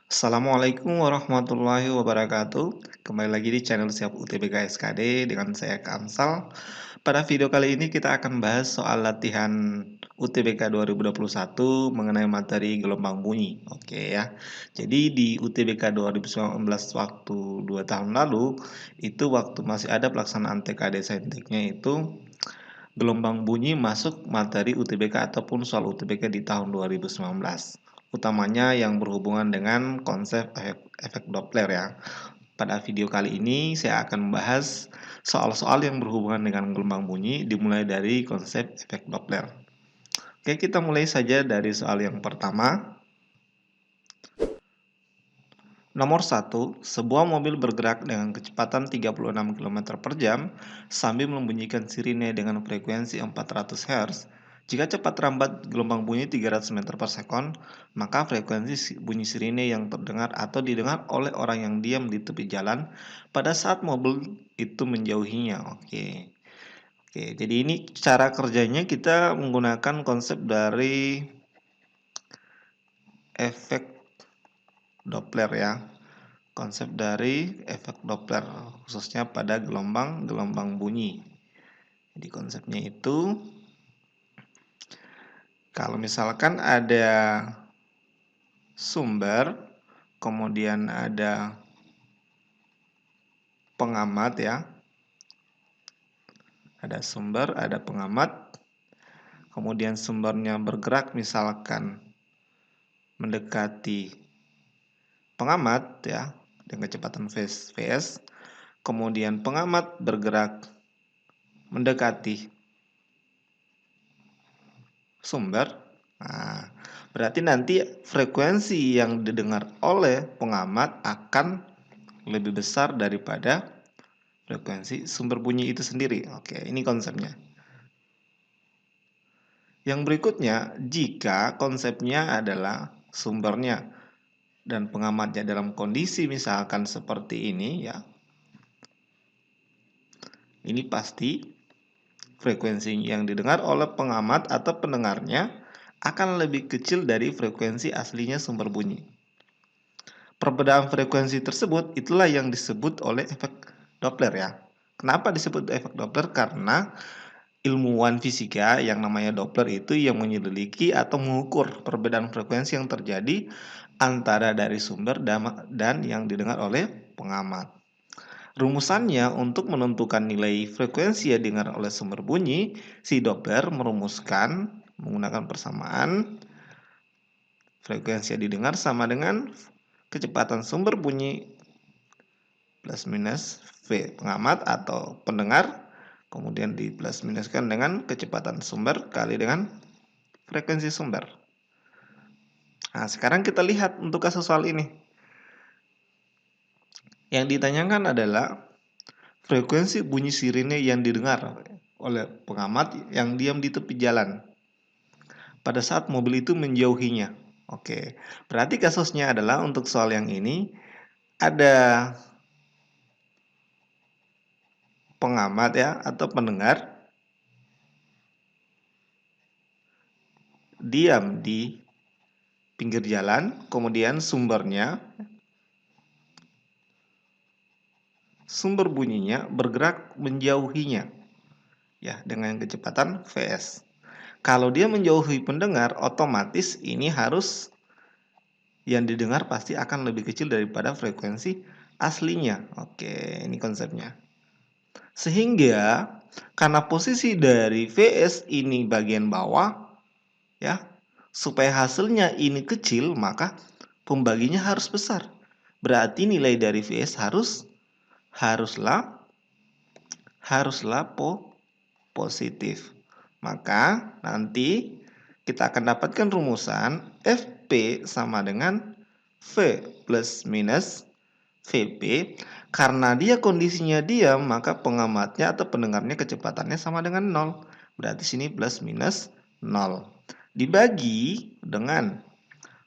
Assalamualaikum warahmatullahi wabarakatuh. Kembali lagi di channel Siap UTBK SKD dengan saya Kamsal. Pada video kali ini kita akan bahas soal latihan UTBK 2021 mengenai materi gelombang bunyi. Oke ya. Jadi di UTBK 2019 waktu 2 tahun lalu, itu waktu masih ada pelaksanaan TKD Sainteknya itu gelombang bunyi masuk materi UTBK ataupun soal UTBK di tahun 2019. Utamanya yang berhubungan dengan konsep efek Doppler ya. Pada video kali ini saya akan membahas soal-soal yang berhubungan dengan gelombang bunyi dimulai dari konsep efek Doppler. Oke, kita mulai saja dari soal yang pertama. Nomor 1, sebuah mobil bergerak dengan kecepatan 36 km per jam sambil membunyikan sirine dengan frekuensi 400 Hz. Jika cepat rambat gelombang bunyi 300 meter per sekon, maka frekuensi bunyi sirine yang terdengar atau didengar oleh orang yang diam di tepi jalan pada saat mobil itu menjauhinya. Oke. Oke, jadi ini cara kerjanya kita menggunakan konsep dari efek Doppler ya. Konsep dari efek Doppler khususnya pada gelombang bunyi. Jadi konsepnya itu kalau misalkan ada sumber, kemudian ada pengamat ya. Ada sumber, ada pengamat. Kemudian sumbernya bergerak misalkan mendekati pengamat ya dengan kecepatan vs. Kemudian pengamat bergerak mendekati sumber. Nah, berarti nanti frekuensi yang didengar oleh pengamat akan lebih besar daripada frekuensi sumber bunyi itu sendiri. Oke, ini konsepnya. Yang berikutnya, jika konsepnya adalah sumbernya dan pengamatnya dalam kondisi misalkan seperti ini ya. Ini pasti frekuensi yang didengar oleh pengamat atau pendengarnya akan lebih kecil dari frekuensi aslinya sumber bunyi. Perbedaan frekuensi tersebut itulah yang disebut oleh efek Doppler ya. Kenapa disebut efek Doppler? Karena ilmuwan fisika yang namanya Doppler itu yang menyelidiki atau mengukur perbedaan frekuensi yang terjadi antara dari sumber dan yang didengar oleh pengamat. Rumusannya untuk menentukan nilai frekuensi yang didengar oleh sumber bunyi, si Doppler merumuskan menggunakan persamaan frekuensi yang didengar sama dengan kecepatan sumber bunyi plus minus V pengamat atau pendengar, kemudian di plus minuskan dengan kecepatan sumber kali dengan frekuensi sumber. Nah, sekarang kita lihat untuk kasus soal ini. Yang ditanyakan adalah frekuensi bunyi sirine yang didengar oleh pengamat yang diam di tepi jalan pada saat mobil itu menjauhinya. Oke, berarti kasusnya adalah untuk soal yang ini ada pengamat ya atau pendengar diam di pinggir jalan, kemudian sumber bunyinya bergerak menjauhinya ya dengan kecepatan vs. Kalau dia menjauhi pendengar, otomatis ini harus yang didengar pasti akan lebih kecil daripada frekuensi aslinya. Oke, ini konsepnya. Sehingga karena posisi dari Vs ini bagian bawah ya, supaya hasilnya ini kecil, maka pembaginya harus besar. Berarti nilai dari Vs haruslah positif. Maka nanti kita akan dapatkan rumusan Fp sama dengan V plus minus Vp. Karena dia kondisinya diam, maka pengamatnya atau pendengarnya kecepatannya sama dengan 0. Berarti sini plus minus 0. Dibagi dengan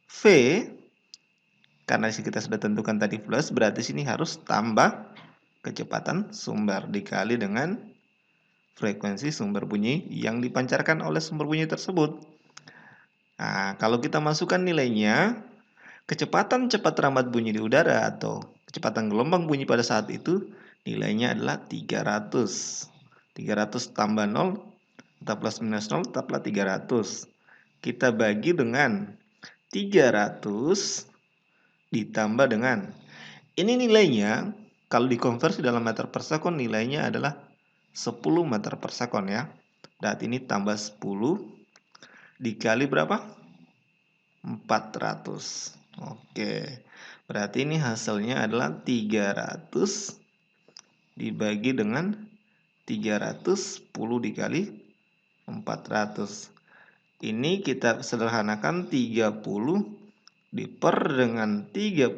V, karena kita sudah tentukan tadi plus, berarti sini harus tambah kecepatan sumber dikali dengan frekuensi sumber bunyi yang dipancarkan oleh sumber bunyi tersebut. Nah, kalau kita masukkan nilainya, Kecepatan cepat rambat bunyi di udara atau kecepatan gelombang bunyi pada saat itu nilainya adalah 300. 300 tambah 0 atau plus minus 0 tetaplah 300. Kita bagi dengan 300 ditambah dengan, ini nilainya kalau dikonversi dalam meter per sekon nilainya adalah 10 meter per sekon ya. Berarti ini tambah 10 dikali berapa? 400. Oke. Berarti ini hasilnya adalah 300 dibagi dengan 300, 10 dikali 400. Ini kita sederhanakan 30 diper dengan 31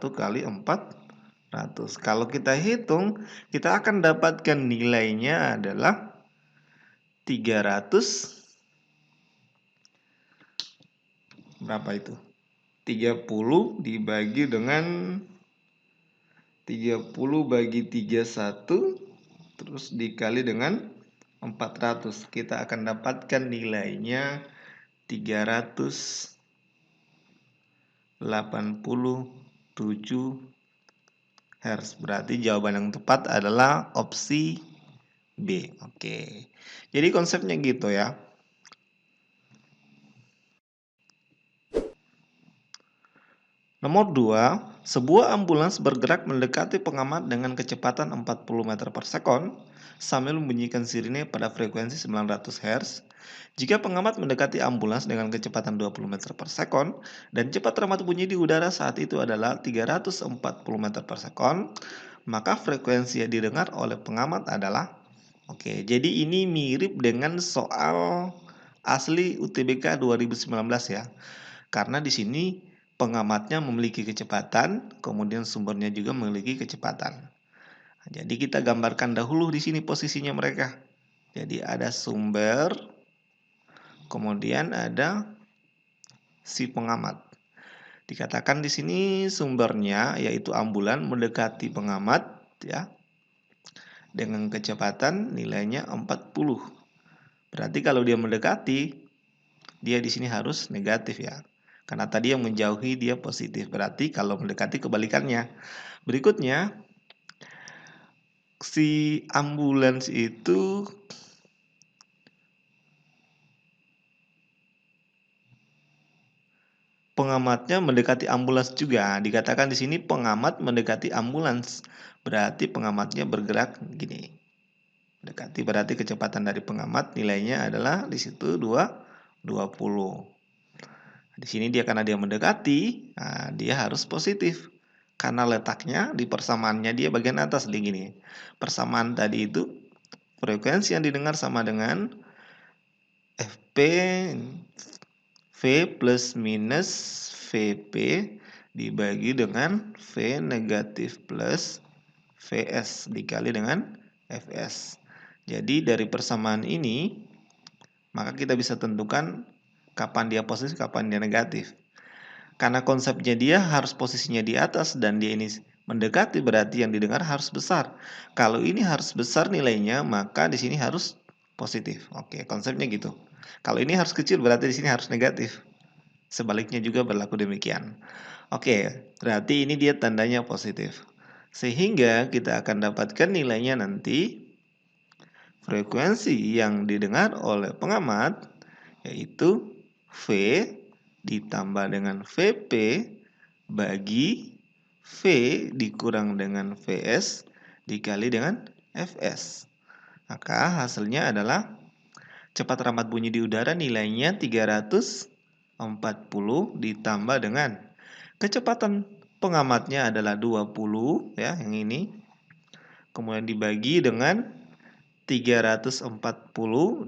kali 400. Kalau kita hitung, kita akan dapatkan nilainya adalah 300, berapa itu? 30 dibagi dengan 30 bagi 31 terus dikali dengan 400. Kita akan dapatkan nilainya 387 Hz. Berarti jawaban yang tepat adalah opsi B. Oke. Jadi konsepnya gitu ya. Nomor 2, sebuah ambulans bergerak mendekati pengamat dengan kecepatan 40 meter per sekon sambil membunyikan sirine pada frekuensi 900 Hz. Jika pengamat mendekati ambulans dengan kecepatan 20 meter per sekon dan cepat rambat bunyi di udara saat itu adalah 340 meter per sekon, maka frekuensi yang didengar oleh pengamat adalah, oke, jadi ini mirip dengan soal asli UTBK 2019 ya. Karena di sini pengamatnya memiliki kecepatan, kemudian sumbernya juga memiliki kecepatan. Jadi kita gambarkan dahulu di sini posisinya mereka. Jadi ada sumber, kemudian ada si pengamat. Dikatakan di sini sumbernya yaitu ambulan mendekati pengamat ya. Dengan kecepatan nilainya 40. Berarti kalau dia mendekati, dia di sini harus negatif ya. Karena tadi yang menjauhi dia positif. Berarti kalau mendekati kebalikannya. Berikutnya, si ambulans itu pengamatnya mendekati ambulans juga. Dikatakan di sini pengamat mendekati ambulans. Berarti pengamatnya bergerak gini. Mendekati berarti kecepatan dari pengamat nilainya adalah di situ 20. Di sini dia karena dia mendekati, nah dia harus positif. Karena letaknya di persamaannya dia bagian atas di gini. Persamaan tadi itu frekuensi yang didengar sama dengan FP V plus minus VP dibagi dengan V negatif plus VS dikali dengan FS. Jadi dari persamaan ini maka kita bisa tentukan kapan dia positif, kapan dia negatif. Karena konsepnya dia harus posisinya di atas dan dia ini mendekati berarti yang didengar harus besar. Kalau ini harus besar nilainya, maka di sini harus positif. Oke, konsepnya gitu. Kalau ini harus kecil berarti di sini harus negatif. Sebaliknya juga berlaku demikian. Oke, berarti ini dia tandanya positif. Sehingga kita akan dapatkan nilainya nanti frekuensi yang didengar oleh pengamat yaitu V ditambah dengan VP bagi V dikurang dengan VS dikali dengan FS. Maka hasilnya adalah cepat rambat bunyi di udara nilainya 340 ditambah dengan kecepatan pengamatnya adalah 20 ya yang ini. Kemudian dibagi dengan 340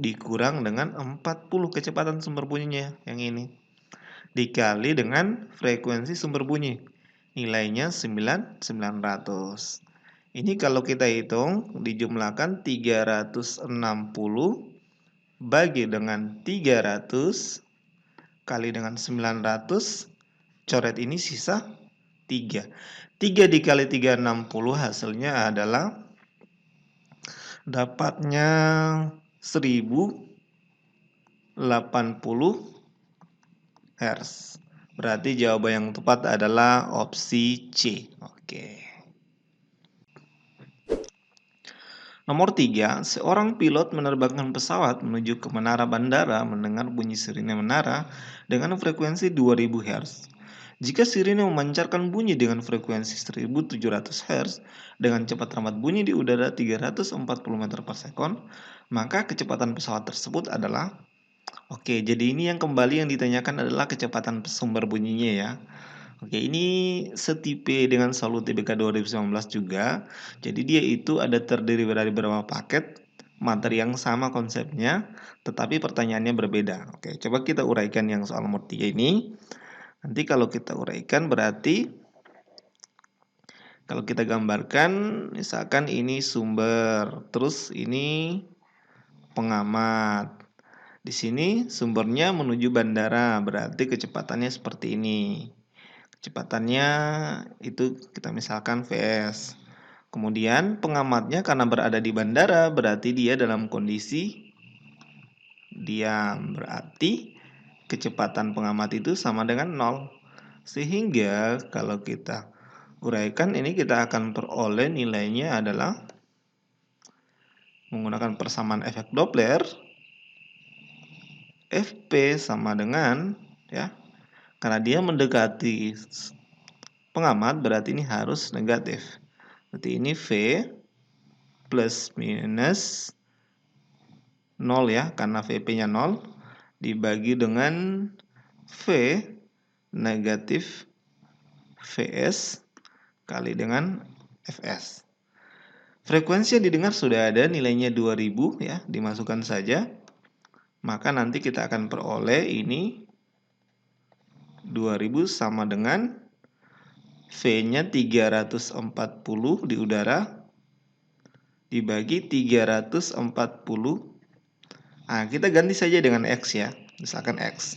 dikurang dengan 40 kecepatan sumber bunyinya yang ini. Dikali dengan frekuensi sumber bunyi. Nilainya 900. Ini kalau kita hitung dijumlahkan 360 bagi dengan 300 kali dengan 900. Coret ini sisa 3. 3 dikali 360 hasilnya adalah dapatnya 1080 Hz. Berarti jawaban yang tepat adalah opsi C. Oke. Nomor 3, seorang pilot menerbangkan pesawat menuju ke menara bandara mendengar bunyi sirine menara dengan frekuensi 2000 Hz. Jika sirine memancarkan bunyi dengan frekuensi 1700 Hz dengan cepat rambat bunyi di udara 340 meter per sekon, maka kecepatan pesawat tersebut adalah. Oke, jadi ini yang kembali yang ditanyakan adalah kecepatan sumber bunyinya ya. Oke, ini setipe dengan Solu TBK 2019 juga. Jadi dia itu ada terdiri dari beberapa paket materi yang sama konsepnya, tetapi pertanyaannya berbeda. Oke, coba kita uraikan yang soal nomor 3 ini. Nanti kalau kita uraikan berarti kalau kita gambarkan misalkan ini sumber, terus ini pengamat. Di sini sumbernya menuju bandara, berarti kecepatannya seperti ini. Kecepatannya itu kita misalkan Vs. Kemudian pengamatnya karena berada di bandara berarti dia dalam kondisi diam. Berarti kecepatan pengamat itu sama dengan 0. Sehingga kalau kita uraikan ini kita akan peroleh nilainya adalah menggunakan persamaan efek Doppler Fp sama dengan ya. Karena dia mendekati pengamat berarti ini harus negatif. Berarti ini V plus minus 0 ya, karena Vp-nya 0 dibagi dengan V negatif Vs kali dengan Fs. Frekuensi yang didengar sudah ada, nilainya 2000 ya, dimasukkan saja. Maka nanti kita akan peroleh ini 2000 sama dengan V-nya 340 di udara dibagi 340. Nah, kita ganti saja dengan X ya. Misalkan X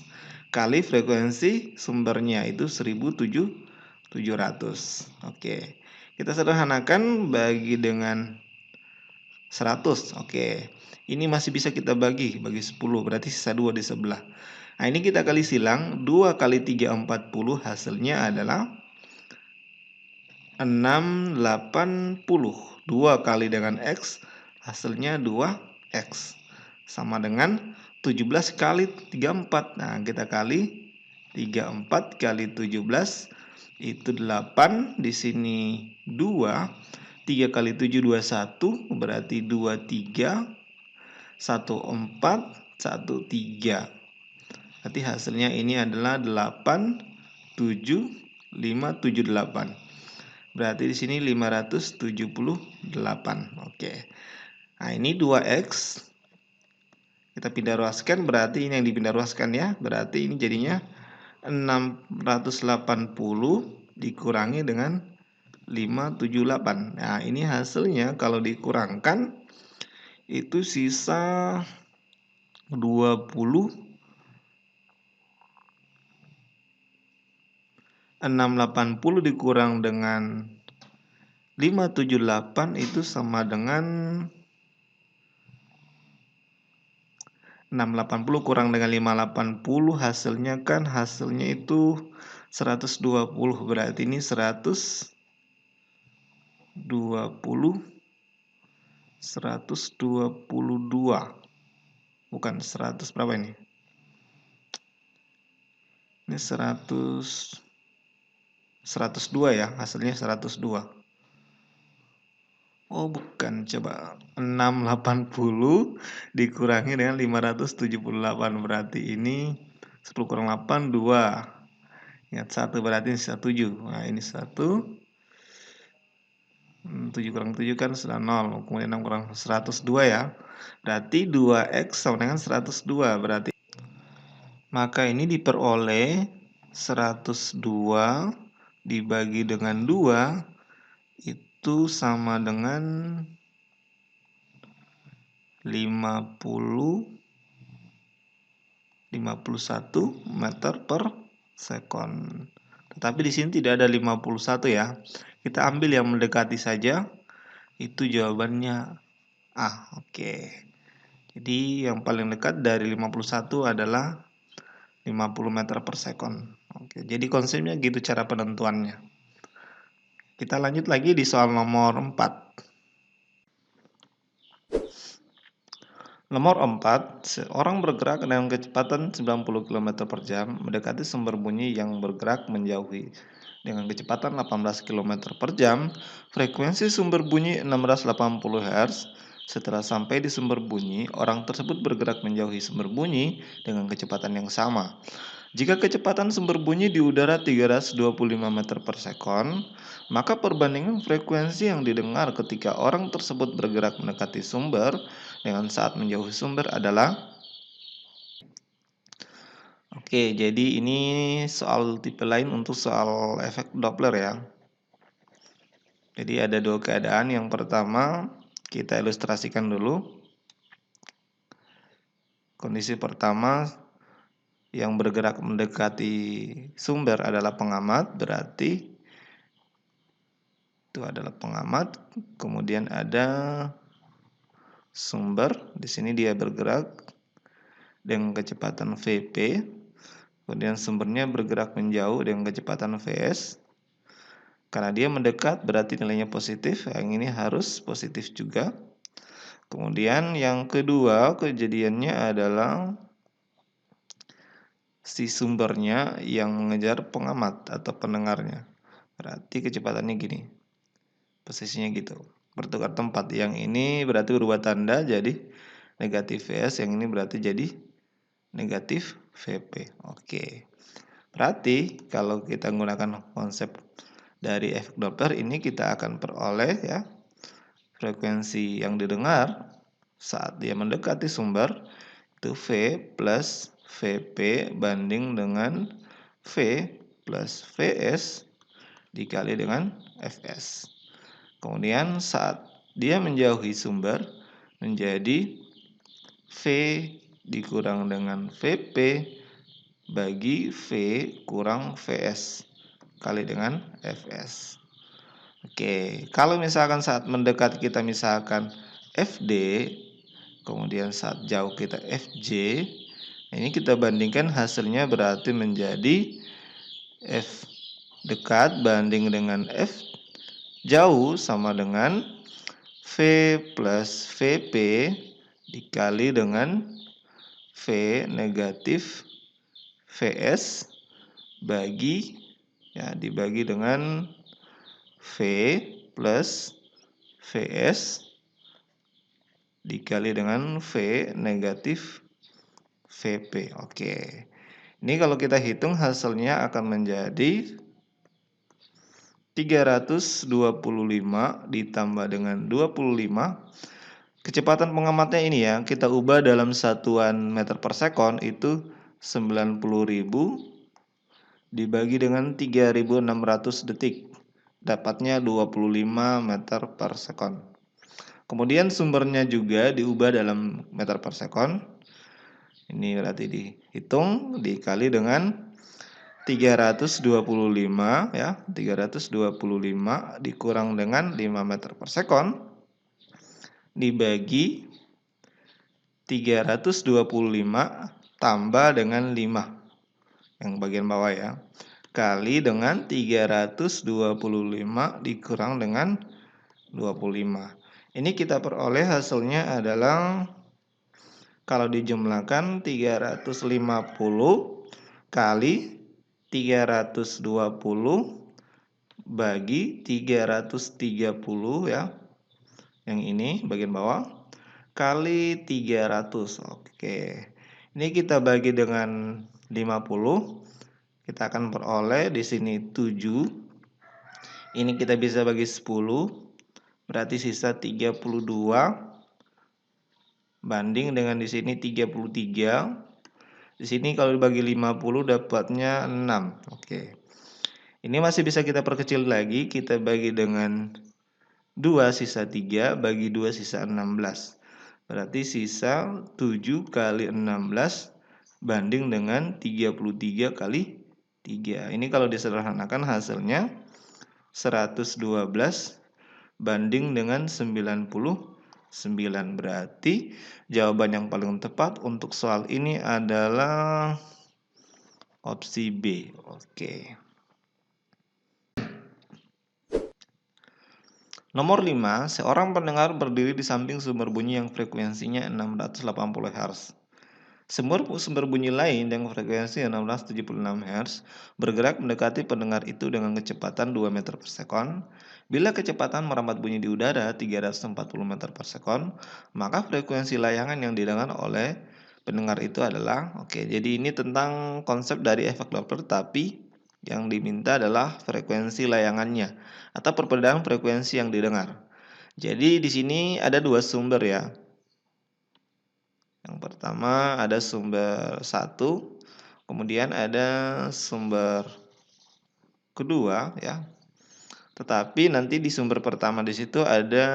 kali frekuensi sumbernya itu 1700. Oke. Kita sederhanakan bagi dengan 100. Oke. Ini masih bisa kita bagi 10, berarti sisa 2 di sebelah. Nah, ini kita kali silang, 2 kali 3 40 hasilnya adalah 680. 2 kali dengan X hasilnya 2X sama dengan 17 kali 34. Nah, kita kali 34 kali 17 itu 8, di sini 2. 3 kali 7 21 berarti 23 14 13. Berarti hasilnya ini adalah 8 7 5 7 8. Berarti di sini 578. Oke. Nah, ini 2X. Kita pindah ruaskan, berarti ini yang dipindah ruaskan ya. Berarti ini jadinya 680 dikurangi dengan 578. Nah, ini hasilnya kalau dikurangkan itu sisa 20. 680 dikurang dengan 578 itu sama dengan 680 kurang dengan 580 hasilnya itu 120, berarti ini 120 122, bukan 100 berapa ini? Ini 102 ya, hasilnya 102. Oh bukan, coba 680 dikurangi dengan 578, berarti ini 10 kurang 8, 2. Ingat 1 berarti sisa 7. Nah ini 1. 7 kurang 7 kan sudah 0. Kemudian 6 kurang 102 ya. Berarti 2X sama dengan 102. Berarti maka ini diperoleh 102 dibagi dengan 2 itu sama dengan 51 meter per sekon. Tetapi di sini tidak ada 51 ya. Kita ambil yang mendekati saja. Itu jawabannya A. Oke. Jadi yang paling dekat dari 51 adalah 50 meter per sekon. Oke, jadi konsepnya gitu cara penentuannya. Kita lanjut lagi di soal nomor 4. Nomor 4, seorang bergerak dengan kecepatan 90 km per jam mendekati sumber bunyi yang bergerak menjauhi dengan kecepatan 18 km per jam. Frekuensi sumber bunyi 680 Hz. Setelah sampai di sumber bunyi, orang tersebut bergerak menjauhi sumber bunyi dengan kecepatan yang sama. Jika kecepatan sumber bunyi di udara 325 meter per sekon, maka perbandingan frekuensi yang didengar ketika orang tersebut bergerak mendekati sumber dengan saat menjauhi sumber adalah. Oke, jadi ini soal tipe lain untuk soal efek Doppler ya. Jadi ada dua keadaan. Yang pertama, kita ilustrasikan dulu. Kondisi pertama, yang bergerak mendekati sumber adalah pengamat, berarti itu adalah pengamat. Kemudian ada sumber, di sini dia bergerak dengan kecepatan Vp. Kemudian sumbernya bergerak menjauh dengan kecepatan Vs. Karena dia mendekat berarti nilainya positif, yang ini harus positif juga. Kemudian yang kedua kejadiannya adalah si sumbernya yang mengejar pengamat atau pendengarnya. Berarti kecepatannya gini, posisinya gitu, bertukar tempat. Yang ini berarti berubah tanda jadi negatif Vs, yang ini berarti jadi negatif Vp. Oke. Berarti kalau kita menggunakan konsep dari efek Doppler ini, kita akan peroleh ya frekuensi yang didengar saat dia mendekati sumber itu V plus Vp banding dengan V plus Vs dikali dengan Fs. Kemudian saat dia menjauhi sumber menjadi V dikurang dengan Vp bagi V kurang Vs kali dengan Fs. Oke, kalau misalkan saat mendekat kita misalkan Fd, kemudian saat jauh kita Fj, ini kita bandingkan hasilnya berarti menjadi F dekat banding dengan F jauh sama dengan V plus Vp dikali dengan V negatif Vs dibagi dengan V plus Vs dikali dengan V negatif Vp. Oke. Ini kalau kita hitung hasilnya akan menjadi 325 ditambah dengan 25. Kecepatan pengamatnya ini ya, kita ubah dalam satuan meter per sekon itu 90.000 dibagi dengan 3.600 detik. Dapatnya 25 meter per sekon. Kemudian sumbernya juga diubah dalam meter per sekon. Ini berarti dihitung dikali dengan 325 ya, 325 dikurang dengan 5 meter per sekon dibagi 325 tambah dengan 5 yang bagian bawah ya, kali dengan 325 dikurang dengan 25. Ini kita peroleh hasilnya adalah kalau dijumlahkan 350 kali 320 bagi 330 ya. Yang ini bagian bawah kali 300. Oke. Ini kita bagi dengan 50. Kita akan peroleh di sini 7. Ini kita bisa bagi 10. Berarti sisa 32 banding dengan di sini 33. Di sini kalau dibagi 50 dapatnya 6. Oke. Ini masih bisa kita perkecil lagi, kita bagi dengan 2 sisa 3 bagi 2 sisa 16. Berarti sisa 7 kali 16 banding dengan 33 kali 3. Ini kalau disederhanakan hasilnya 112 banding dengan 99. Berarti jawaban yang paling tepat untuk soal ini adalah Opsi B. Oke. Nomor 5, seorang pendengar berdiri di samping sumber bunyi yang frekuensinya 680 Hz. Sumber bunyi lain yang frekuensi 676 Hz bergerak mendekati pendengar itu dengan kecepatan 2 meter per sekon. Bila kecepatan merambat bunyi di udara 340 meter per sekon, maka frekuensi layangan yang didengar oleh pendengar itu adalah, oke, jadi ini tentang konsep dari efek Doppler, tapi yang diminta adalah frekuensi layangannya atau perbedaan frekuensi yang didengar. Jadi di sini ada dua sumber ya. Yang pertama ada sumber 1, kemudian ada sumber kedua ya. Tetapi nanti di sumber pertama di situ ada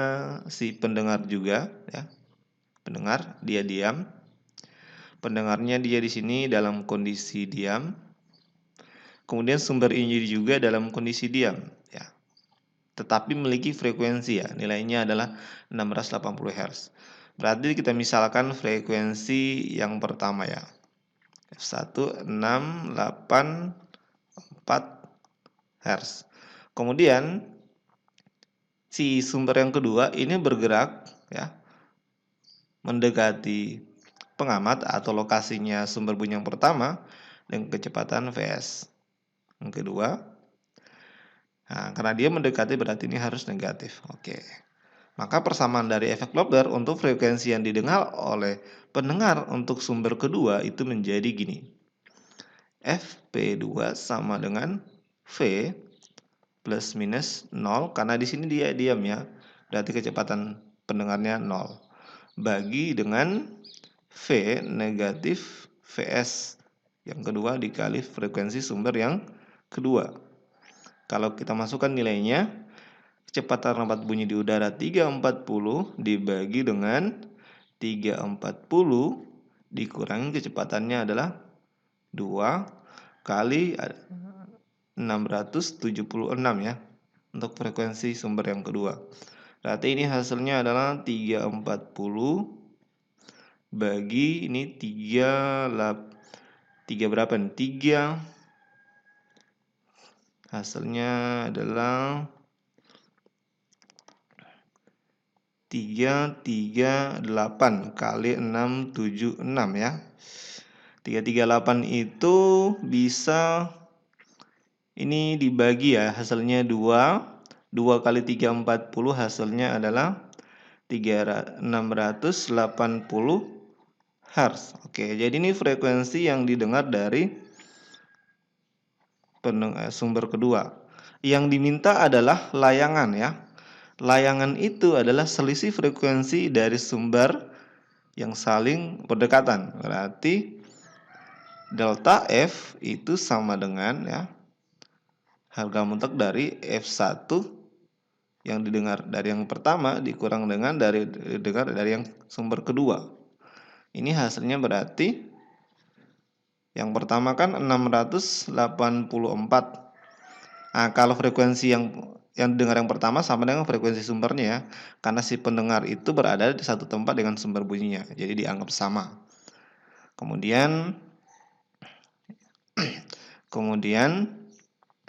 si pendengar juga ya. Pendengar dia diam. Pendengarnya dia di sini dalam kondisi diam. Kemudian sumber ini juga dalam kondisi diam ya. Tetapi memiliki frekuensi ya. Nilainya adalah 680 Hz. Berarti kita misalkan frekuensi yang pertama ya. F1 684 Hz. Kemudian si sumber yang kedua ini bergerak ya mendekati pengamat atau lokasinya sumber bunyi yang pertama dengan kecepatan Vs. Yang kedua, nah, karena dia mendekati berarti ini harus negatif. Oke. Maka persamaan dari efek Doppler untuk frekuensi yang didengar oleh pendengar untuk sumber kedua itu menjadi gini. Fp2 sama dengan V plus minus 0, karena di sini dia diam ya. Berarti kecepatan pendengarnya 0. Bagi dengan V negatif Vs yang kedua dikali frekuensi sumber yang kedua. Kalau kita masukkan nilainya, kecepatan rambat bunyi di udara 340 dibagi dengan 340 dikurangi kecepatannya adalah 2 kali 676 ya untuk frekuensi sumber yang kedua. Berarti ini hasilnya adalah 340 bagi ini 3 berapa nih? 3 hasilnya adalah 338 kali 676 ya. 338 itu bisa ini dibagi ya, hasilnya 2. 2 kali 340 hasilnya adalah 680 Hz. Oke, jadi ini frekuensi yang didengar dari sumber kedua. Yang diminta adalah layangan ya. Layangan itu adalah selisih frekuensi dari sumber yang saling berdekatan. Berarti delta F itu sama dengan ya harga mutlak dari F1 yang didengar dari yang pertama dikurang dengan didengar dari yang sumber kedua. Ini hasilnya berarti yang pertama kan 684. Nah, kalau frekuensi yang didengar yang pertama sama dengan frekuensi sumbernya ya. Karena si pendengar itu berada di satu tempat dengan sumber bunyinya. Jadi dianggap sama. Kemudian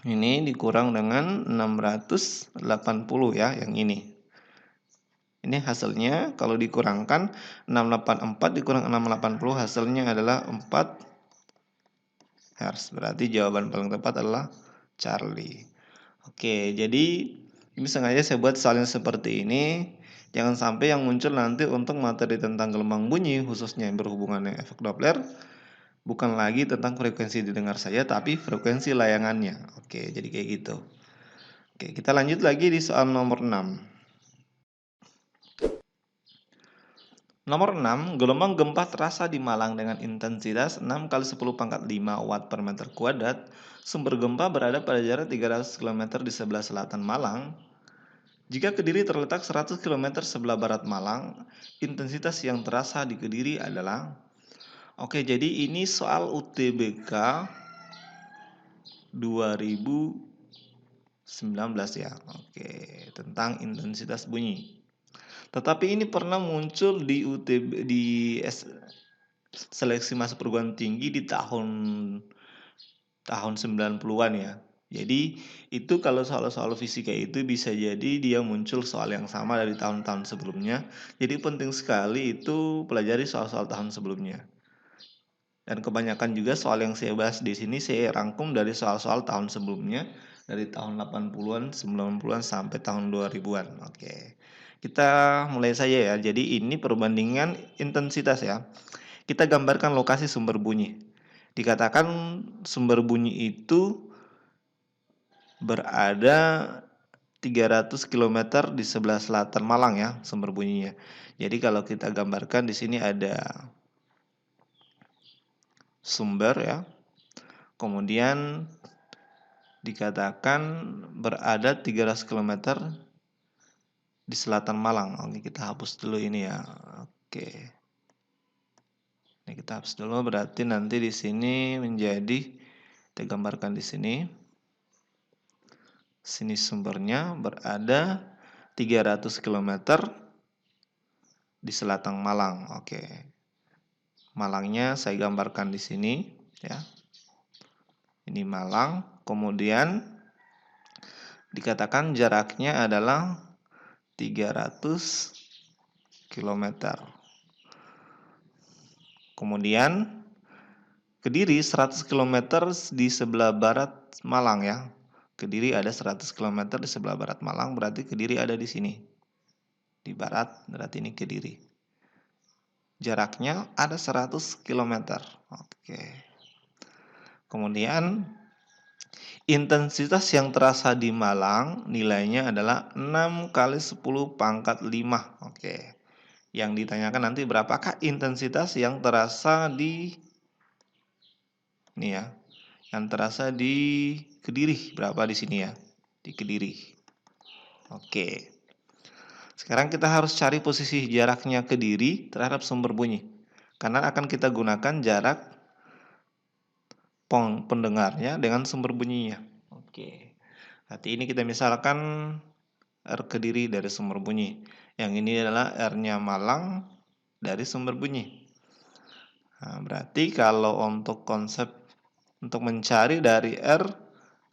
ini dikurang dengan 680 ya yang ini. Ini hasilnya kalau dikurangkan 684 dikurang 680 hasilnya adalah 4 Hz. Berarti jawaban paling tepat adalah Charlie. Oke, jadi ini sengaja saya buat soalnya seperti ini. Jangan sampai yang muncul nanti untuk materi tentang gelombang bunyi khususnya yang berhubungan dengan efek Doppler bukan lagi tentang frekuensi didengar saja tapi frekuensi layangannya. Oke, jadi kayak gitu. Oke, kita lanjut lagi di soal nomor 6. Nomor 6, gelombang gempa terasa di Malang dengan intensitas 6 kali 10 pangkat 5 watt per meter kuadrat. Sumber gempa berada pada jarak 300 km di sebelah selatan Malang. Jika Kediri terletak 100 km sebelah barat Malang, intensitas yang terasa di Kediri adalah. Oke, jadi ini soal UTBK 2019 ya. Oke, tentang intensitas bunyi. Tetapi ini pernah muncul di seleksi masuk perguruan tinggi di tahun tahun 90-an ya. Jadi itu kalau soal-soal fisika itu bisa jadi dia muncul soal yang sama dari tahun-tahun sebelumnya. Jadi penting sekali itu pelajari soal-soal tahun sebelumnya. Dan kebanyakan juga soal yang saya bahas di sini saya rangkum dari soal-soal tahun sebelumnya, dari tahun 80-an, 90-an sampai tahun 2000-an. Oke. Kita mulai saja ya. Jadi ini perbandingan intensitas ya. Kita gambarkan lokasi sumber bunyi. Dikatakan sumber bunyi itu berada 300 km di sebelah selatan Malang ya, sumber bunyinya. Jadi kalau kita gambarkan di sini ada sumber ya. Kemudian dikatakan berada 300 km di selatan Malang. Oke, kita hapus dulu ini ya. Oke. Ini kita hapus dulu, berarti nanti di sini menjadi kita gambarkan di sini. Sini sumbernya berada 300 km di selatan Malang. Oke. Malangnya saya gambarkan di sini ya. Ini Malang, kemudian dikatakan jaraknya adalah 300 km. Kemudian Kediri 100 km di sebelah barat Malang ya. Kediri ada 100 km di sebelah barat Malang, berarti Kediri ada di sini. Di barat, berarti ini Kediri. Jaraknya ada 100 km. Oke. Kemudian intensitas yang terasa di Malang nilainya adalah 6 kali 10 pangkat 5. Oke. Yang ditanyakan nanti berapakah intensitas yang terasa di ini ya. Yang terasa di Kediri berapa di sini ya? Di Kediri. Oke. Sekarang kita harus cari posisi jaraknya Kediri terhadap sumber bunyi. Karena akan kita gunakan jarak pendengarnya dengan sumber bunyinya. Oke. Nanti ini kita misalkan R Kediri dari sumber bunyi. Yang ini adalah R-nya Malang dari sumber bunyi. Nah, berarti kalau untuk konsep untuk mencari dari R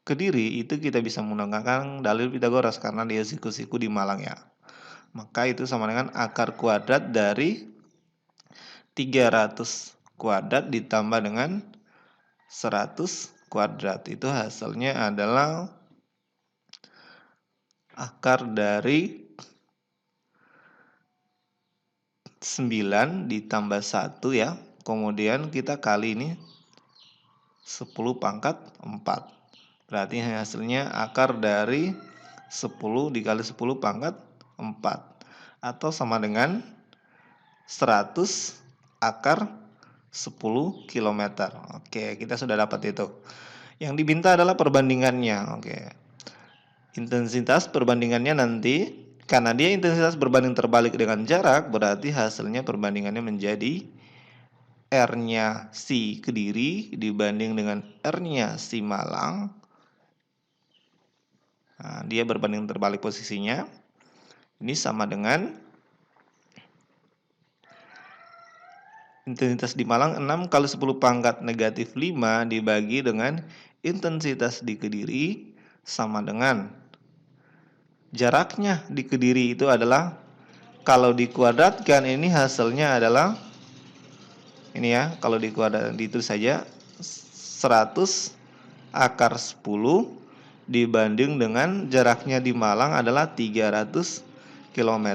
Kediri itu kita bisa menggunakan dalil Pitagoras karena dia siku-siku di Malang ya. Maka itu sama dengan akar kuadrat dari 300 kuadrat ditambah dengan 100 kuadrat. Itu hasilnya adalah akar dari 9 ditambah 1 ya. Kemudian kita kali ini 10 pangkat 4. Berarti hasilnya akar dari 10 dikali 10 pangkat 4. Atau sama dengan 100 akar 10 km. Oke, kita sudah dapat itu. Yang diminta adalah perbandingannya. Oke. Intensitas perbandingannya nanti, karena dia intensitas berbanding terbalik dengan jarak, berarti hasilnya perbandingannya menjadi R-nya si Kediri dibanding dengan R-nya si Malang. Nah, dia berbanding terbalik posisinya. Ini sama dengan intensitas di Malang 6 kali 10 pangkat negatif 5 dibagi dengan intensitas di Kediri sama dengan jaraknya di Kediri itu adalah, kalau dikuadratkan ini hasilnya adalah ini ya, kalau dikuadratkan itu saja 100 akar 10 dibanding dengan jaraknya di Malang adalah 300 km,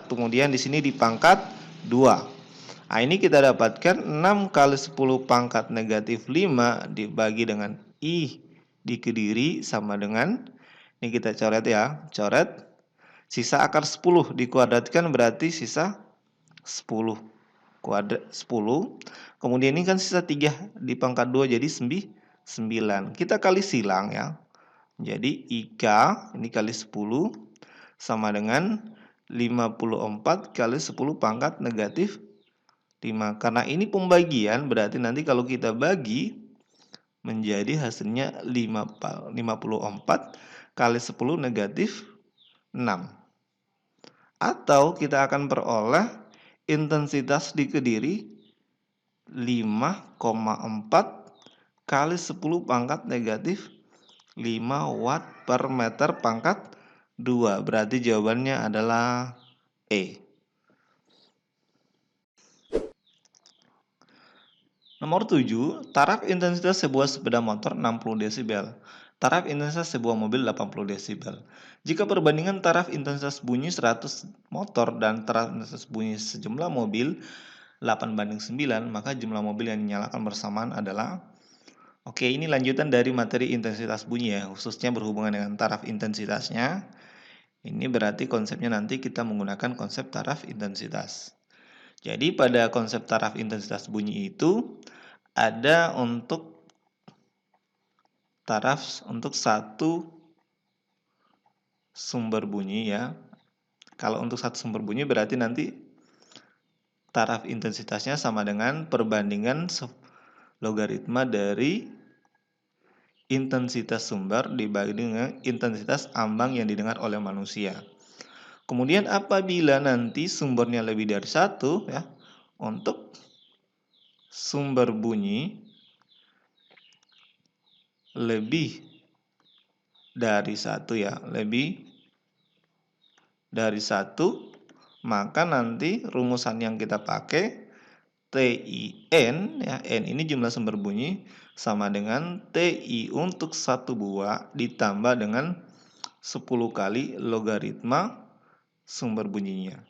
kemudian di sini dipangkat 2. Nah, ini kita dapatkan 6 kali 10 pangkat negatif 5 dibagi dengan I di Kediri sama dengan, ini kita coret ya, coret, sisa akar 10 dikuadratkan berarti sisa 10 kuadrat 10. Kemudian ini kan sisa 3 di pangkat 2 jadi 9. Kita kali silang ya. Jadi IK ini kali 10 sama dengan 54 kali 10 pangkat negatif 5. Karena ini pembagian berarti nanti kalau kita bagi menjadi hasilnya 54 kali 10 negatif 6. Atau kita akan peroleh intensitas di Kediri 5,4 kali 10 pangkat negatif 5 watt per meter pangkat 2. Berarti jawabannya adalah E. Nomor 7, taraf intensitas sebuah sepeda motor 60 desibel. Taraf intensitas sebuah mobil 80 desibel. Jika perbandingan taraf intensitas bunyi 100 motor dan taraf intensitas bunyi sejumlah mobil 8:9, maka jumlah mobil yang dinyalakan bersamaan adalah. Oke, ini lanjutan dari materi intensitas bunyi ya, khususnya berhubungan dengan taraf intensitasnya. Ini berarti konsepnya nanti kita menggunakan konsep taraf intensitas. Jadi pada konsep taraf intensitas bunyi itu ada untuk taraf untuk satu sumber bunyi ya. Kalau untuk satu sumber bunyi berarti nanti taraf intensitasnya sama dengan perbandingan logaritma dari intensitas sumber dibagi dengan intensitas ambang yang didengar oleh manusia. Kemudian apabila nanti sumbernya lebih dari satu ya, untuk sumber bunyi lebih dari satu ya, lebih dari satu, maka nanti rumusan yang kita pakai TIN ya, N ini jumlah sumber bunyi sama dengan TI untuk satu buah ditambah dengan 10 kali logaritma sumber bunyinya.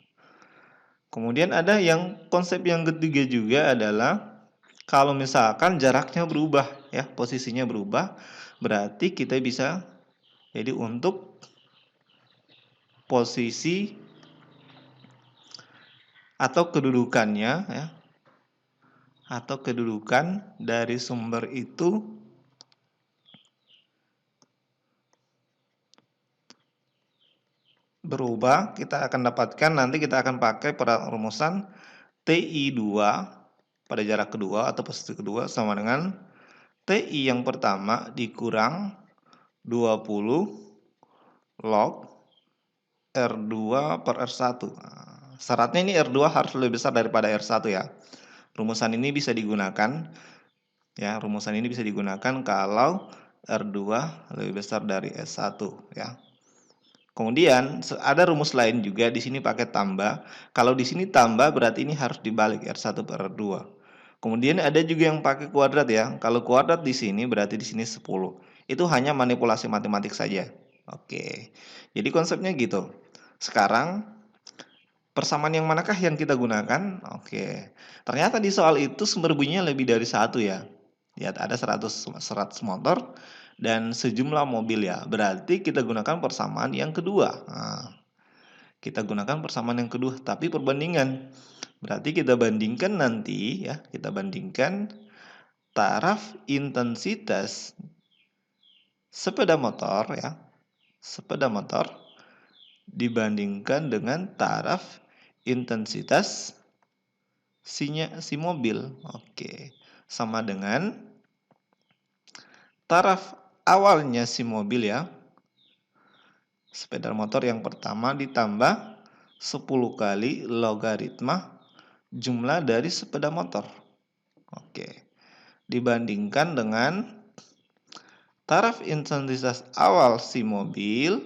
Kemudian ada konsep yang ketiga juga adalah kalau misalkan jaraknya berubah ya, posisinya berubah, berarti kita bisa jadi untuk posisi atau kedudukannya ya, atau kedudukan dari sumber itu berubah, kita akan dapatkan nanti kita akan pakai perumusan TI2 pada jarak kedua atau posisi kedua sama dengan TI yang pertama dikurang 20 log R2 per R1. Syaratnya ini R2 harus lebih besar daripada R1 ya. Rumusan ini bisa digunakan ya, rumusan ini bisa digunakan kalau R2 lebih besar dari S1 ya. Kemudian ada rumus lain juga di sini pakai tambah. Kalau di sini tambah berarti ini harus dibalik R1 per R2. Kemudian ada juga yang pakai kuadrat ya. Kalau kuadrat di sini berarti di sini 10. Itu hanya manipulasi matematik saja. Oke. Jadi konsepnya gitu. Sekarang persamaan yang manakah yang kita gunakan? Oke. Ternyata di soal itu sumber bunyinya lebih dari satu ya. Lihat ada 100 motor dan sejumlah mobil ya. Berarti kita gunakan persamaan yang kedua. Nah, kita gunakan persamaan yang kedua, tapi perbandingan. Berarti kita bandingkan nanti ya, kita bandingkan taraf intensitas sepeda motor ya. Sepeda motor dibandingkan dengan taraf intensitas si mobil. Oke. Sama dengan taraf awalnya si mobil ya, sepeda motor yang pertama ditambah 10 kali logaritma jumlah dari sepeda motor. Oke. Dibandingkan dengan taraf intensitas awal si mobil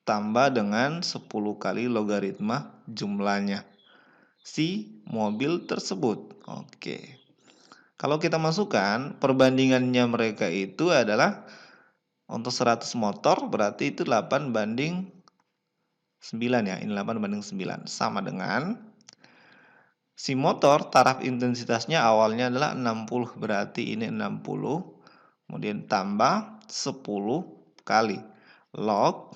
tambah dengan 10 kali logaritma jumlahnya si mobil tersebut. Oke. Kalau kita masukkan perbandingannya mereka itu adalah untuk 100 motor berarti itu 8:9 ya. Ini 8:9 sama dengan si motor taraf intensitasnya awalnya adalah 60 berarti ini 60 kemudian tambah 10 kali log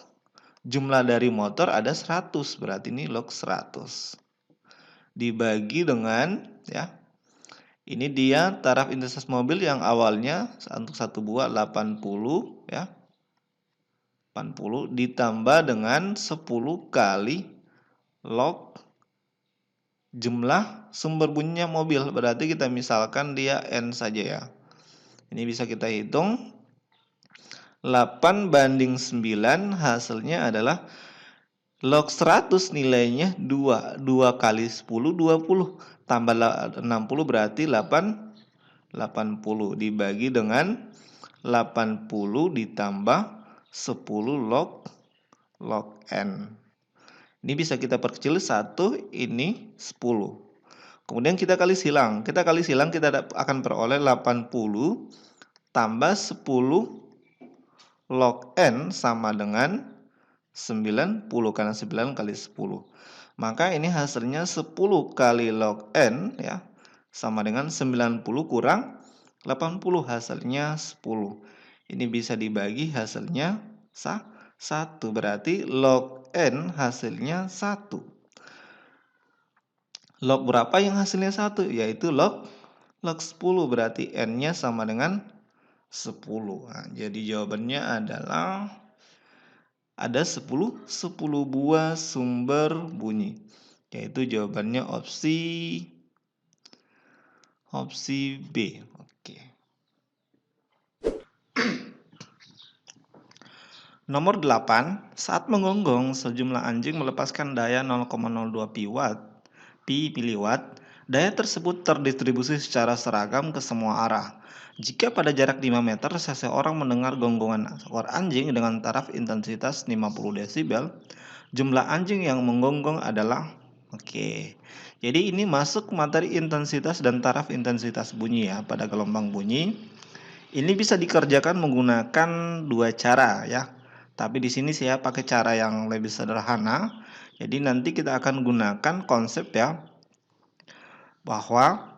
jumlah dari motor ada 100 berarti ini log 100 dibagi dengan ya. Ini dia taraf intensitas mobil yang awalnya untuk satu buah 80 ya. 80 ditambah dengan 10 kali log jumlah sumber bunyinya mobil. Berarti kita misalkan dia N saja ya. Ini bisa kita hitung 8:9 hasilnya adalah log 100 nilainya 2 kali 10 20 tambah 60 berarti 80 80 dibagi dengan 80 ditambah 10 log n. Ini bisa kita perkecil 1, ini 10. Kemudian kita kali silang. Kita akan peroleh 80 tambah 10 log n sama dengan 90 karena 9 kali 10. Maka ini hasilnya 10 kali log n ya sama dengan 90 kurang 80, hasilnya 10. Ini bisa dibagi, hasilnya 1. Berarti log n hasilnya 1. Log berapa yang hasilnya 1? Yaitu log 10. Berarti n-nya sama dengan 10. Nah, jadi jawabannya adalah ada 10 buah sumber bunyi. Yaitu jawabannya opsi B. Oke. Nomor 8, saat menggonggong sejumlah anjing melepaskan daya 0,02 pi miliwatt, daya tersebut terdistribusi secara seragam ke semua arah. Jika pada jarak 5 meter seseorang mendengar gonggongan seekor anjing dengan taraf intensitas 50 desibel, jumlah anjing yang menggonggong adalah Jadi ini masuk materi intensitas dan taraf intensitas bunyi ya pada gelombang bunyi. Ini bisa dikerjakan menggunakan dua cara ya. Tapi di sini saya pakai cara yang lebih sederhana. Jadi nanti kita akan gunakan konsep ya bahwa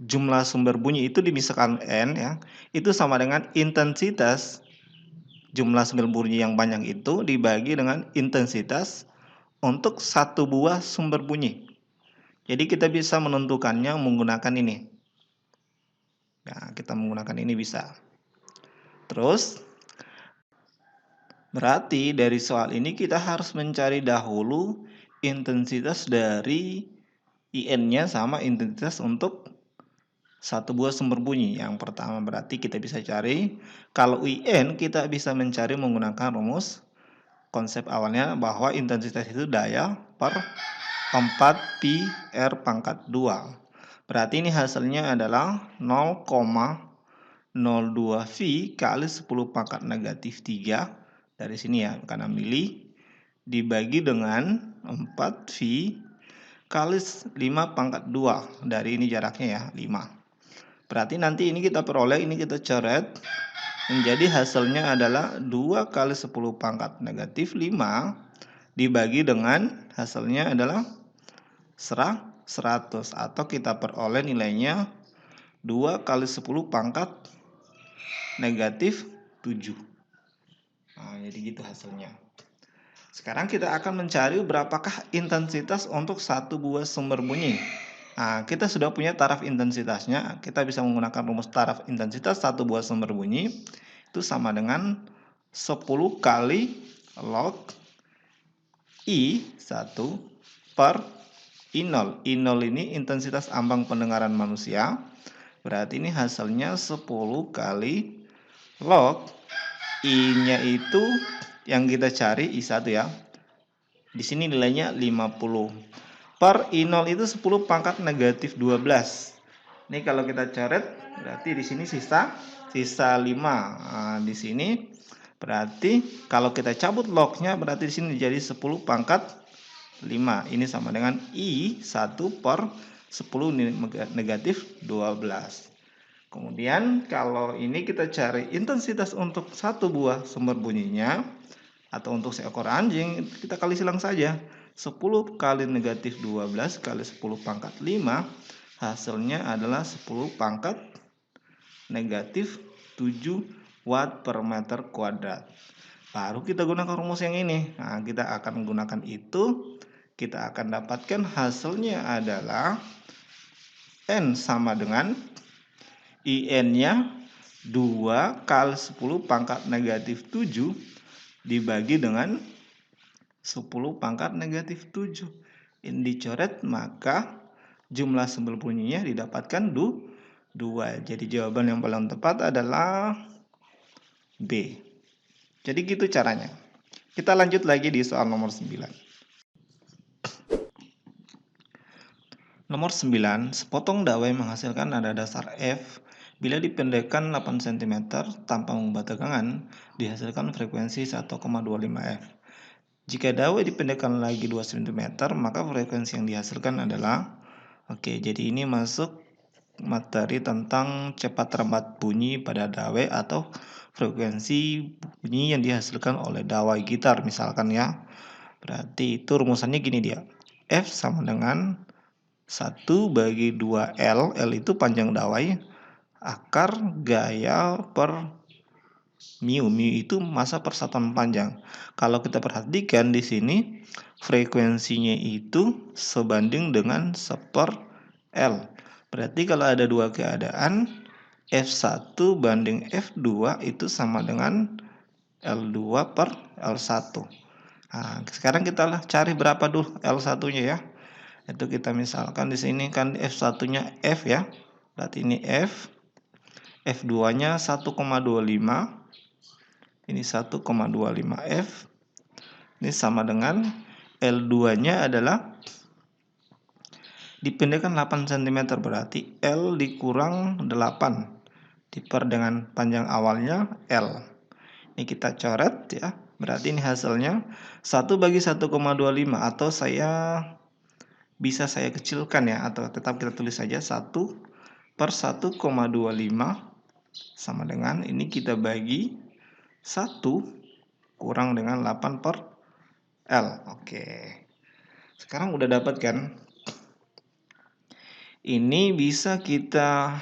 jumlah sumber bunyi itu dimisahkan n ya. Itu sama dengan intensitas jumlah sumber bunyi yang banyak itu dibagi dengan intensitas untuk satu buah sumber bunyi. Jadi kita bisa menentukannya menggunakan ini. Nah, kita menggunakan ini bisa. Terus berarti dari soal ini kita harus mencari dahulu intensitas dari IN-nya sama intensitas untuk satu buah sumber bunyi. Yang pertama berarti kita bisa cari, kalau IN kita bisa mencari menggunakan rumus konsep awalnya bahwa intensitas itu daya per 4 pi R pangkat 2. Berarti ini hasilnya adalah 0,02 V kali 10 pangkat negatif 3. Dari sini ya, karena mili dibagi dengan 4 V kali 5 pangkat 2. Dari ini jaraknya ya, 5. Berarti nanti ini kita peroleh, ini kita coret. Menjadi hasilnya adalah 2 kali 10 pangkat negatif 5 dibagi dengan hasilnya adalah 100. Atau kita peroleh nilainya 2 kali 10 pangkat negatif 7. Nah, jadi gitu hasilnya. Sekarang kita akan mencari berapakah intensitas untuk satu buah sumber bunyi. Nah, kita sudah punya taraf intensitasnya. Kita bisa menggunakan rumus taraf intensitas satu buah sumber bunyi. Itu sama dengan 10 kali log I1 per I0. I0 ini intensitas ambang pendengaran manusia. Berarti ini hasilnya 10 kali log I-nya itu yang kita cari I1 ya. Di sini nilainya 50. Per I0 itu 10 pangkat negatif 12. Ini kalau kita coret berarti di sini sisa 5. Nah, di sini berarti kalau kita cabut lognya berarti di sini jadi 10 pangkat 5. Ini sama dengan I1 per 10 negatif 12. Kemudian kalau ini kita cari intensitas untuk satu buah sumber bunyinya atau untuk seekor anjing, kita kali silang saja. 10 kali negatif 12 kali 10 pangkat 5 hasilnya adalah 10 pangkat negatif 7 watt per meter kuadrat. Baru kita gunakan rumus yang ini. Nah, kita akan menggunakan itu. Kita akan dapatkan hasilnya adalah N sama dengan IN-nya 2 kali 10 pangkat negatif 7 dibagi dengan 10 pangkat negatif 7. Ini dicoret, maka jumlah sumber bunyinya didapatkan 2. Jadi jawaban yang paling tepat adalah B. Jadi gitu caranya. Kita lanjut lagi di soal nomor 9. Nomor 9, sepotong dawai menghasilkan nada dasar F bila dipendekkan 8 cm tanpa mengubah tegangan, dihasilkan frekuensi 1,25 F. Jika dawai dipendekkan lagi 2 cm, maka frekuensi yang dihasilkan adalah jadi ini masuk materi tentang cepat lambat bunyi pada dawai atau frekuensi bunyi yang dihasilkan oleh dawai gitar misalkan ya. Berarti itu rumusannya gini dia. F sama dengan 1/2L, L itu panjang dawai, akar gaya per mu itu massa persatuan panjang. Kalau kita perhatikan di sini frekuensinya itu sebanding dengan 1/L. Berarti kalau ada dua keadaan, F1 banding F2 itu sama dengan L2 per L1. Nah, sekarang kita cari berapa dulu L1-nya ya. Itu kita misalkan di sini kan F1-nya F ya. Berarti ini F. F2-nya 1,25. Ini 1,25 F. Ini sama dengan L2-nya adalah dipendekkan 8 cm, berarti L dikurang 8 diper dengan panjang awalnya L. Ini kita coret ya. Berarti ini hasilnya 1/1,25 atau bisa saya kecilkan ya, atau tetap kita tulis saja 1/1,25 sama dengan ini kita bagi 1 kurang dengan 8/L. Oke. Sekarang udah dapat kan? Ini bisa kita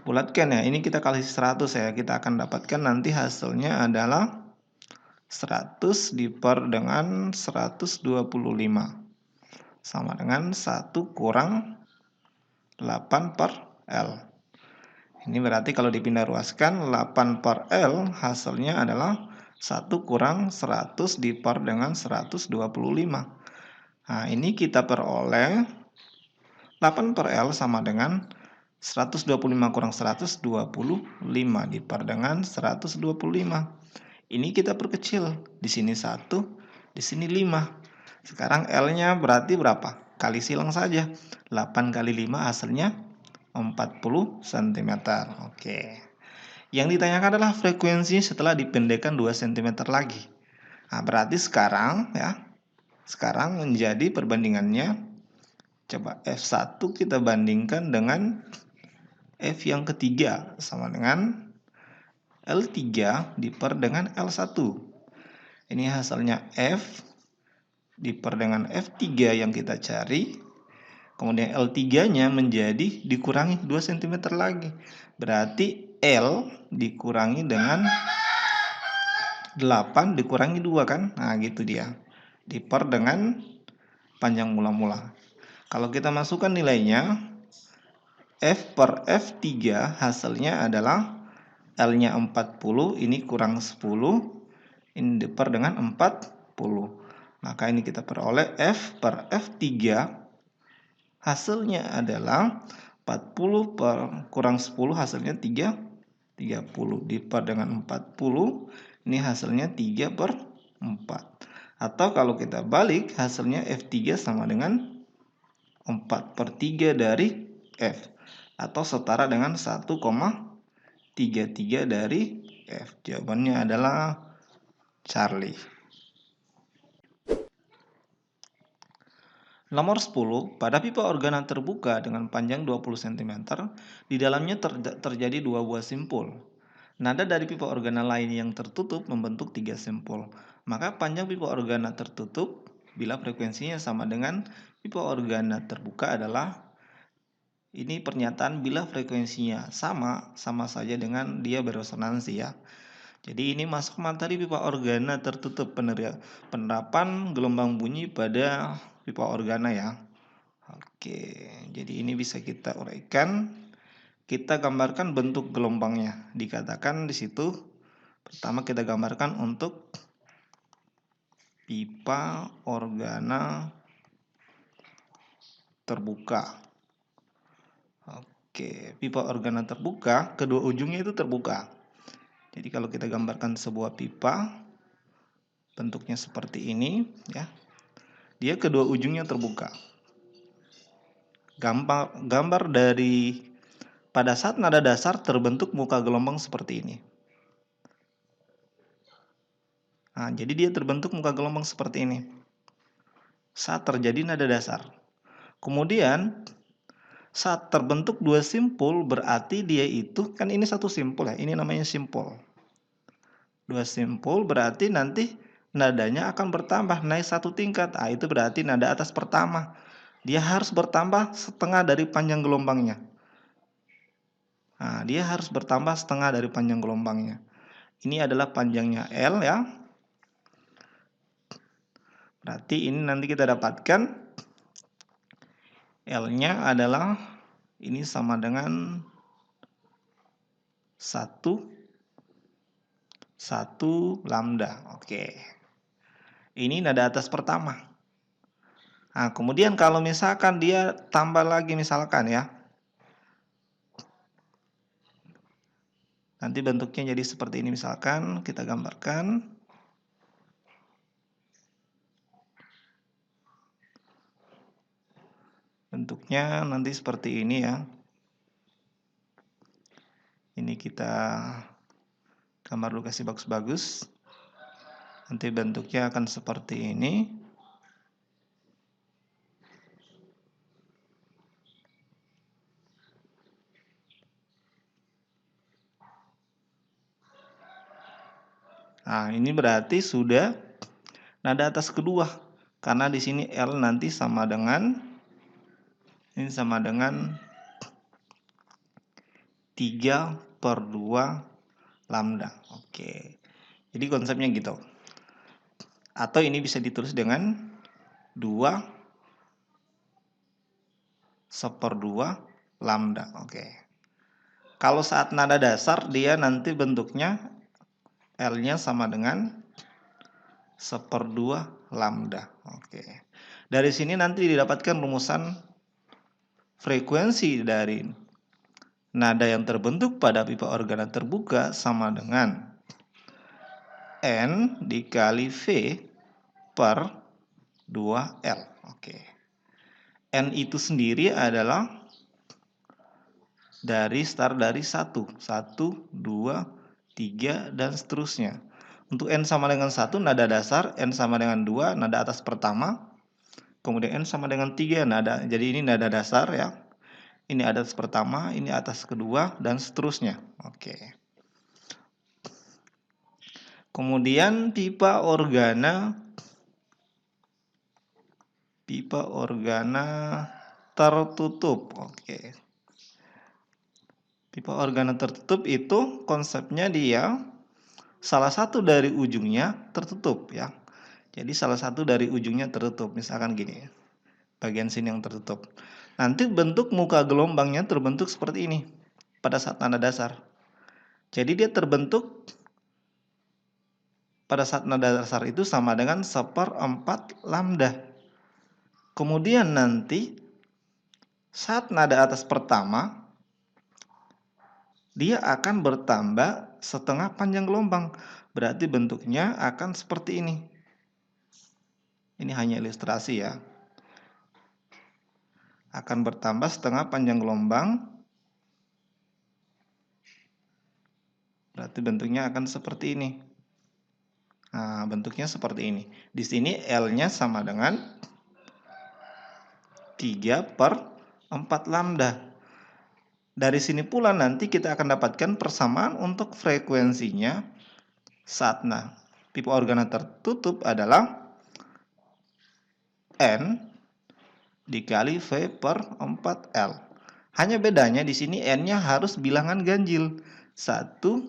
bulatkan ya. Ini kita kali 100 ya. Kita akan dapatkan nanti hasilnya adalah 100 diper dengan 125. Sama dengan 1 kurang 8/L. Ini berarti kalau dipindah ruaskan 8/L hasilnya adalah 1 kurang 100 diper dengan 125. Nah, ini kita peroleh 8/L sama dengan 125 kurang 125 diper dengan 125. Ini kita perkecil. Di sini 1, di sini 5. Sekarang L-nya berarti berapa? Kali silang saja. 8 kali 5 hasilnya 40 cm. Oke. Yang ditanyakan adalah frekuensi setelah dipendekkan 2 cm lagi. Nah, berarti sekarang menjadi perbandingannya. Coba F1 kita bandingkan dengan F yang ketiga sama dengan L3 diper dengan L1. Ini hasilnya F diper dengan F3 yang kita cari. Kemudian L3-nya menjadi dikurangi 2 cm lagi. Berarti L dikurangi dengan 8 dikurangi 2 kan? Nah, gitu dia. Diper dengan panjang mula-mula. Kalau kita masukkan nilainya, F per F3 hasilnya adalah L-nya 40, ini kurang 10, ini diper dengan 40. Maka ini kita peroleh F per F3 hasilnya adalah 40 kurang 10 hasilnya 30 diper dengan 40, ini hasilnya 3/4. Atau kalau kita balik hasilnya F3 sama dengan 4/3 dari F, atau setara dengan 1,33 dari F. Jawabannya adalah Charlie. Nomor 10, pada pipa organa terbuka dengan panjang 20 cm, di dalamnya terjadi 2 buah simpul. Nada dari pipa organa lain yang tertutup membentuk 3 simpul. Maka panjang pipa organa tertutup bila frekuensinya sama dengan pipa organa terbuka adalah, ini pernyataan bila frekuensinya sama saja dengan dia beresonansi ya. Jadi ini masuk materi pipa organa tertutup, penerapan gelombang bunyi pada pipa organa ya. Oke, jadi ini bisa kita uraikan. Kita gambarkan bentuk gelombangnya. Dikatakan di situ, pertama kita gambarkan untuk pipa organa terbuka. Oke, pipa organa terbuka, kedua ujungnya itu terbuka. Jadi kalau kita gambarkan sebuah pipa, bentuknya seperti ini ya. Dia kedua ujungnya terbuka. Gambar dari pada saat nada dasar terbentuk muka gelombang seperti ini. Nah, jadi dia terbentuk muka gelombang seperti ini saat terjadi nada dasar. Kemudian saat terbentuk dua simpul berarti dia itu, kan ini satu simpul ya, ini namanya simpul. Dua simpul berarti nanti nadanya akan bertambah naik satu tingkat. Ah, itu berarti nada atas pertama. Dia harus bertambah setengah dari panjang gelombangnya. Nah, dia harus bertambah setengah dari panjang gelombangnya. Ini adalah panjangnya L ya. Berarti ini nanti kita dapatkan L-nya adalah ini sama dengan 1 lambda. Oke. Ini nada atas pertama. Nah, kemudian kalau misalkan dia tambah lagi misalkan ya. Nanti bentuknya jadi seperti ini misalkan kita gambarkan. Bentuknya nanti seperti ini ya. Ini kita gambar dulu kasih bagus-bagus. Nanti bentuknya akan seperti ini. Nah, ini berarti sudah nada atas kedua. Karena di sini L nanti sama dengan ini sama dengan 3/2 lambda. Oke. Jadi konsepnya gitu. Atau ini bisa ditulis dengan 2/1/2 lambda. Oke. Kalau saat nada dasar dia nanti bentuknya L-nya sama dengan 1/2 lambda. Oke. Dari sini nanti didapatkan rumusan frekuensi dari nada yang terbentuk pada pipa organa terbuka sama dengan N dikali V per 2L. Oke. N itu sendiri adalah start dari 1, 2, 3, dan seterusnya. Untuk N sama dengan 1 nada dasar, N sama dengan 2 nada atas pertama, kemudian N sama dengan 3 nada. Jadi ini nada dasar ya. Ini atas pertama, ini atas kedua, dan seterusnya. Oke. Kemudian pipa organa tertutup. Oke. Pipa organa tertutup itu konsepnya dia salah satu dari ujungnya tertutup ya. Jadi salah satu dari ujungnya tertutup. Misalkan gini. Bagian sini yang tertutup. Nanti bentuk muka gelombangnya terbentuk seperti ini pada saat nada dasar. Jadi dia terbentuk pada saat nada dasar itu sama dengan 1/4 lambda. Kemudian nanti saat nada atas pertama dia akan bertambah setengah panjang gelombang. Berarti bentuknya akan seperti ini. Ini hanya ilustrasi ya. Akan bertambah setengah panjang gelombang. Berarti bentuknya akan seperti ini. Nah, bentuknya seperti ini. Di sini L-nya sama dengan 3/4 lambda. Dari sini pula nanti kita akan dapatkan persamaan untuk frekuensinya saat pipa organa tertutup adalah N dikali V/4L. Hanya bedanya di sini N-nya harus bilangan ganjil. 1,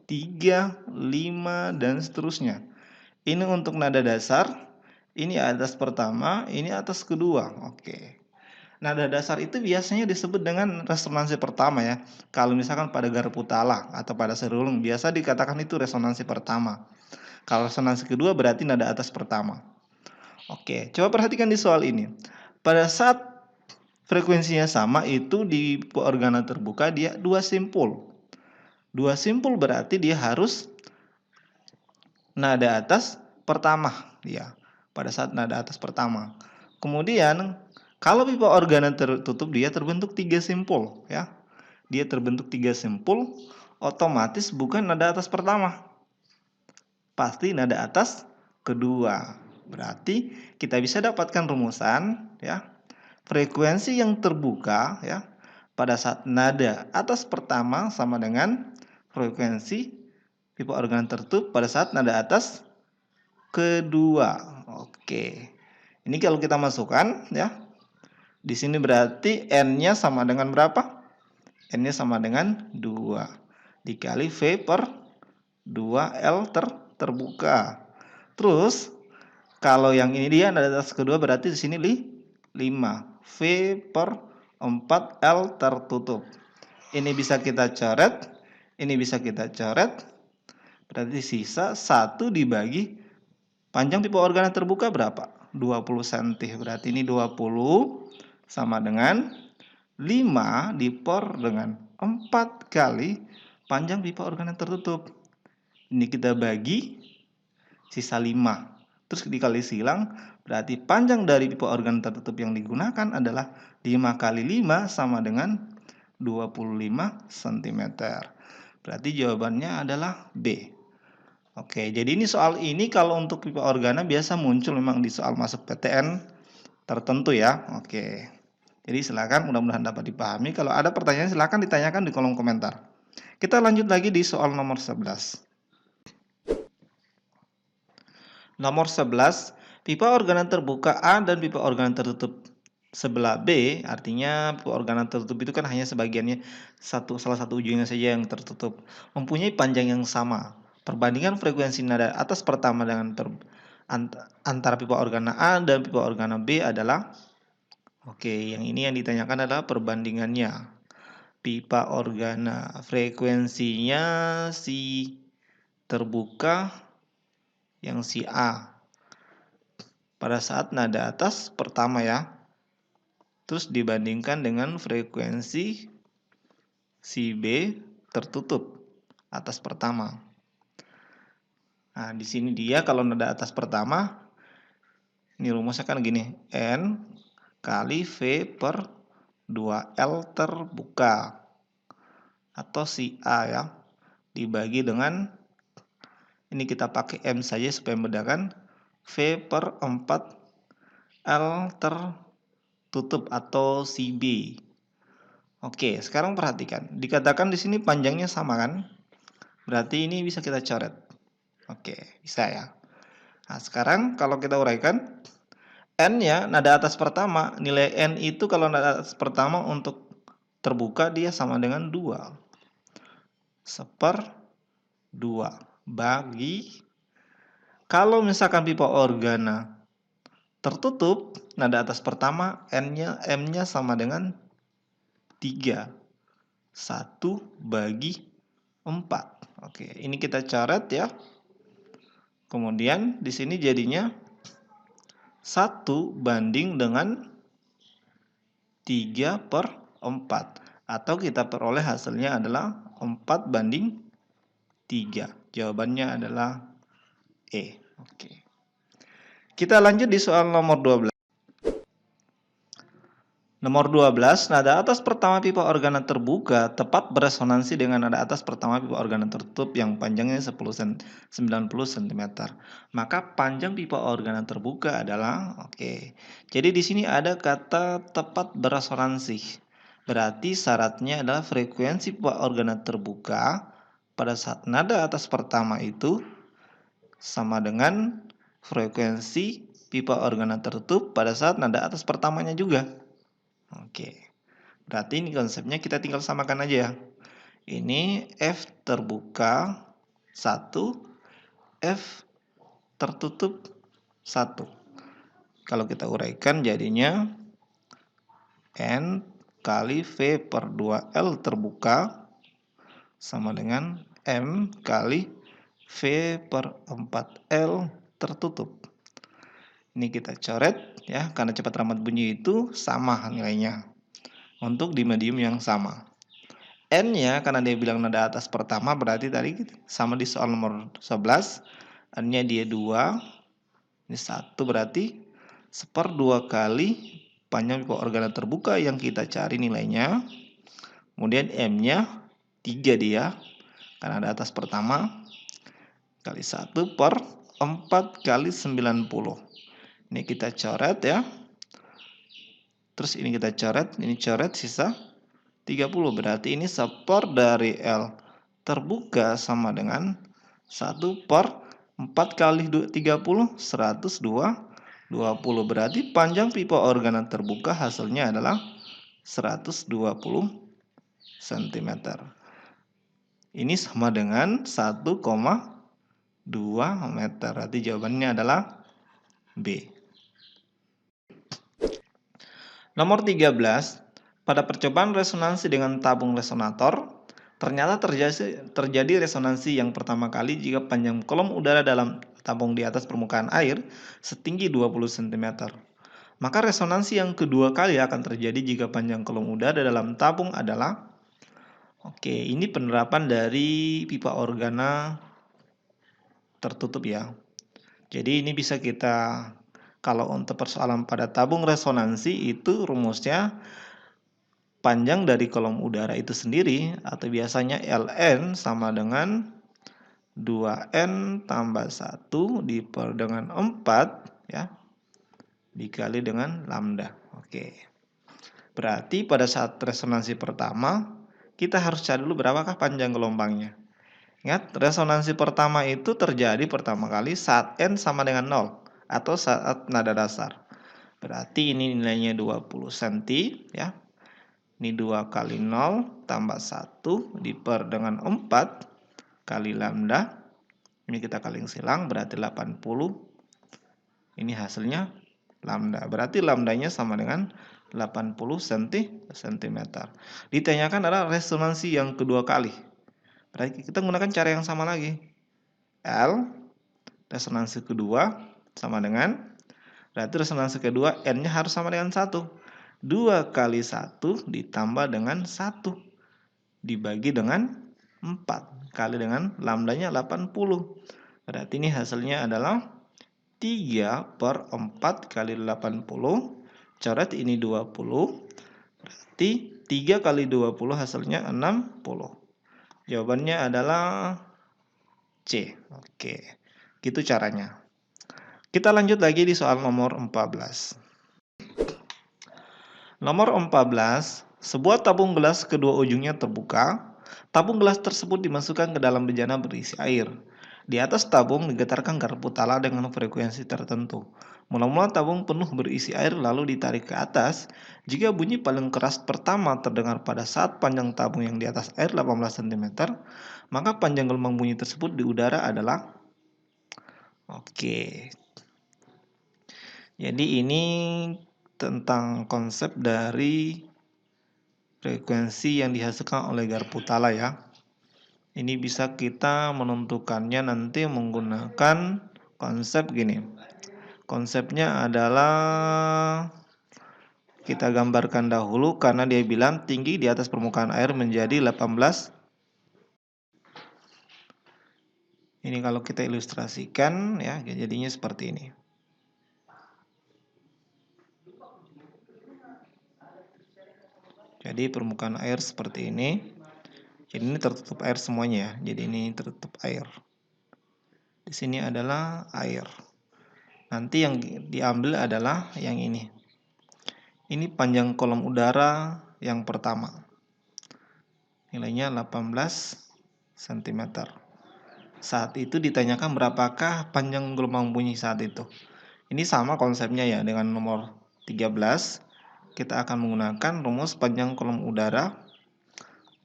3, 5, dan seterusnya. Ini untuk nada dasar, ini atas pertama, ini atas kedua. Oke. Nada dasar itu biasanya disebut dengan resonansi pertama ya. Kalau misalkan pada Garputala atau pada serulung biasa dikatakan itu resonansi pertama. Kalau resonansi kedua berarti nada atas pertama. Oke, coba perhatikan di soal ini. Pada saat frekuensinya sama itu di organa terbuka dia 2 simpul. 2 simpul berarti dia harus nada atas pertama ya. Pada saat nada atas pertama. Kemudian Kalau pipa organa tertutup dia terbentuk 3 simpul ya. Dia terbentuk 3 simpul, otomatis bukan nada atas pertama. Pasti nada atas kedua. Berarti kita bisa dapatkan rumusan ya. Frekuensi yang terbuka ya pada saat nada atas pertama sama dengan frekuensi pipa organa tertutup pada saat nada atas kedua. Oke. Ini kalau kita masukkan ya. Di sini berarti N-nya sama dengan berapa? N-nya sama dengan 2 dikali V per 2L terbuka. Terus kalau yang ini dia nada atas kedua berarti di sini 5 V per 4L tertutup. Ini bisa kita coret, ini bisa kita coret. Berarti sisa 1 dibagi panjang pipa organa terbuka berapa? 20 cm. Berarti ini 20 sama dengan 5 diper dengan 4 kali panjang pipa organa tertutup. Ini kita bagi sisa 5. Terus dikali silang, berarti panjang dari pipa organa tertutup yang digunakan adalah 5 kali 5 sama dengan 25 cm. Berarti jawabannya adalah B. Oke, jadi ini soal ini kalau untuk pipa organa biasa muncul memang di soal masuk PTN tertentu ya. Oke. Jadi silakan, mudah-mudahan dapat dipahami. Kalau ada pertanyaan silakan ditanyakan di kolom komentar. Kita lanjut lagi di soal nomor 11. Nomor 11, pipa organa terbuka A dan pipa organa tertutup sebelah B, artinya pipa organa tertutup itu kan hanya sebagiannya salah satu ujungnya saja yang tertutup, mempunyai panjang yang sama. Perbandingan frekuensi nada atas pertama dengan antara pipa organa A dan pipa organa B adalah, oke, yang ini yang ditanyakan adalah perbandingannya. Pipa organa frekuensinya si terbuka yang si A pada saat nada atas pertama ya. Terus dibandingkan dengan frekuensi si B tertutup atas pertama. Nah, di sini dia kalau nada atas pertama, ini rumusnya kan gini, N kali V per 2L terbuka atau si A ya, dibagi dengan, ini kita pakai M saja supaya membedakan, V per 4L tertutup atau si B. Oke, sekarang perhatikan, dikatakan di sini panjangnya sama kan, berarti ini bisa kita coret. Oke, bisa ya. Nah, sekarang kalau kita uraikan, N-nya nada atas pertama, nilai N itu kalau nada atas pertama untuk terbuka dia sama dengan 2. 1/2 bagi, kalau misalkan pipa organa tertutup, nada atas pertama M-nya sama dengan 3. 1 bagi 4. Oke, ini kita coret ya. Kemudian di sini jadinya 1 banding dengan 3/4. Atau kita peroleh hasilnya adalah 4 banding 3. Jawabannya adalah E. Oke. Kita lanjut di soal nomor 12. Nomor 12, nada atas pertama pipa organa terbuka tepat beresonansi dengan nada atas pertama pipa organa tertutup yang panjangnya 90 cm. Maka panjang pipa organa terbuka adalah, oke. Jadi di sini ada kata tepat beresonansi. Berarti syaratnya adalah frekuensi pipa organa terbuka pada saat nada atas pertama itu sama dengan frekuensi pipa organa tertutup pada saat nada atas pertamanya juga. Oke, berarti ini konsepnya kita tinggal samakan aja ya. Ini F terbuka 1, F tertutup 1. Kalau kita uraikan jadinya N kali V per 2L terbuka sama dengan M kali V per 4L tertutup. Ini kita coret ya, karena cepat rambat bunyi itu sama nilainya untuk di medium yang sama. N-nya karena dia bilang nada atas pertama berarti tadi sama di soal nomor 11. N-nya dia 2. Ini 1 berarti 1/2 kali panjang pipa organa terbuka yang kita cari nilainya. Kemudian M-nya 3 dia, karena ada atas pertama, kali 1 per 4 kali 90. Ini kita coret ya. Terus ini kita coret, ini coret sisa 30. Berarti ini support dari L terbuka sama dengan 1 per 4 kali 30, 120. Berarti panjang pipa organa terbuka hasilnya adalah 120 cm. Ini sama dengan 1,2 meter. Berarti jawabannya adalah B. Nomor 13. Pada percobaan resonansi dengan tabung resonator, ternyata terjadi resonansi yang pertama kali jika panjang kolom udara dalam tabung di atas permukaan air setinggi 20 cm. Maka resonansi yang kedua kali akan terjadi jika panjang kolom udara dalam tabung adalah, ini penerapan dari pipa organa tertutup ya. Jadi ini bisa kita, kalau untuk persoalan pada tabung resonansi itu rumusnya panjang dari kolom udara itu sendiri atau biasanya Ln sama dengan 2N tambah 1 diper dengan 4 ya, dikali dengan lambda. Berarti pada saat resonansi pertama kita harus cari dulu berapakah panjang gelombangnya. Ingat, resonansi pertama itu terjadi pertama kali saat N sama dengan 0 atau saat nada dasar. Berarti ini nilainya 20 cm ya. Ini 2 kali 0 tambah 1 diper dengan 4 kali lambda. Ini kita kali silang berarti 80. Ini hasilnya lambda. Berarti lambdanya sama dengan 80 cm. Ditanyakan adalah resonansi yang kedua kali. Berarti kita menggunakan cara yang sama lagi. L resonansi kedua sama dengan, berarti resonansi kedua N-nya harus sama dengan 1. 2 kali 1 ditambah dengan 1 dibagi dengan 4 kali dengan lambdanya 80. Berarti ini hasilnya adalah 3 per 4 kali 80. Coret ini 20. Berarti 3 kali 20 hasilnya 60. Jawabannya adalah C. Gitu caranya. Kita lanjut lagi di soal nomor 14. Nomor 14, sebuah tabung gelas kedua ujungnya terbuka. Tabung gelas tersebut dimasukkan ke dalam bejana berisi air. Di atas tabung digetarkan garpu tala dengan frekuensi tertentu. Mula-mula tabung penuh berisi air lalu ditarik ke atas. Jika bunyi paling keras pertama terdengar pada saat panjang tabung yang di atas air 18 cm, maka panjang gelombang bunyi tersebut di udara adalah. Jadi ini tentang konsep dari frekuensi yang dihasilkan oleh garpu tala ya. Ini bisa kita menentukannya nanti menggunakan konsep gini. Konsepnya adalah kita gambarkan dahulu karena dia bilang tinggi di atas permukaan air menjadi 18. Ini kalau kita ilustrasikan ya, jadinya seperti ini. Jadi permukaan air seperti ini. Jadi ini tertutup air semuanya ya. Jadi ini tertutup air. Di sini adalah air. Nanti yang diambil adalah yang ini. Ini panjang kolom udara yang pertama. Nilainya 18 cm. Saat itu ditanyakan berapakah panjang gelombang bunyi saat itu. Ini sama konsepnya ya dengan nomor 13. Kita akan menggunakan rumus panjang kolom udara.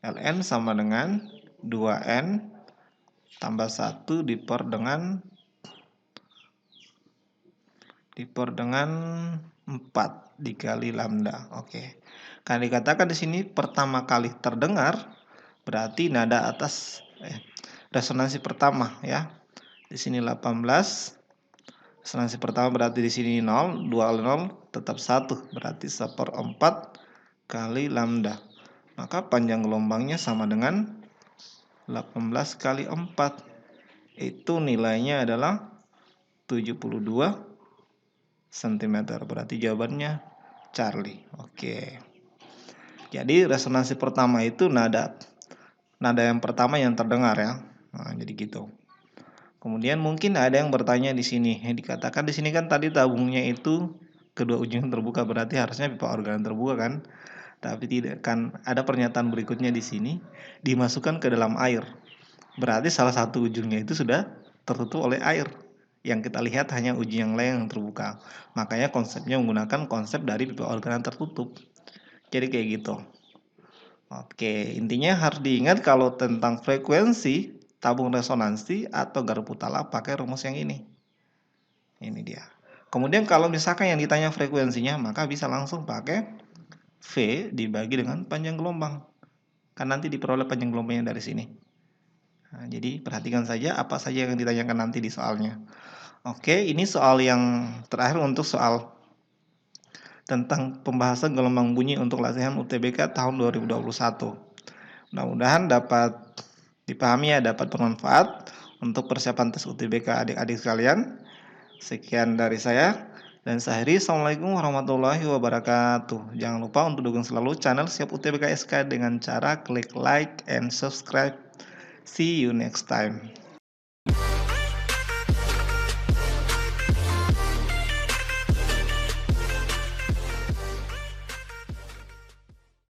Ln sama dengan 2N tambah 1 diper dengan 4 dikali lambda. Karena dikatakan di sini pertama kali terdengar, berarti nada atas resonansi pertama ya. Di sini 18. Resonansi pertama berarti di sini 0, 2 kali 0 tetap 1, berarti 1/4 kali lambda. Maka panjang gelombangnya sama dengan 18 kali 4. Itu nilainya adalah 72 cm. Berarti jawabannya Charlie. Oke. Jadi resonansi pertama itu nada yang pertama yang terdengar ya. Nah, jadi gitu. Kemudian mungkin ada yang bertanya di sini. Dikatakan di sini kan tadi tabungnya itu kedua ujung terbuka, berarti harusnya pipa organ terbuka kan? Tapi tidak kan, ada pernyataan berikutnya di sini, dimasukkan ke dalam air. Berarti salah satu ujungnya itu sudah tertutup oleh air. Yang kita lihat hanya ujung yang lain yang terbuka. Makanya konsepnya menggunakan konsep dari pipa organ tertutup. Jadi kayak gitu. Oke, intinya harus diingat kalau tentang frekuensi tabung resonansi atau garpu talak pakai rumus yang ini. Ini dia. Kemudian kalau misalkan yang ditanya frekuensinya, maka bisa langsung pakai V dibagi dengan panjang gelombang. Kan nanti diperoleh panjang gelombangnya dari sini. Nah, jadi perhatikan saja apa saja yang ditanyakan nanti di soalnya. Oke, ini soal yang terakhir untuk soal tentang pembahasan gelombang bunyi untuk latihan UTBK tahun 2021. Mudah-mudahan dapat dipahami ya, dapat bermanfaat untuk persiapan tes UTBK adik-adik sekalian. Sekian dari saya. Dan saya akhiri, Assalamualaikum warahmatullahi wabarakatuh. Jangan lupa untuk dukung selalu channel Siap UTBK SK dengan cara klik like and subscribe. See you next time.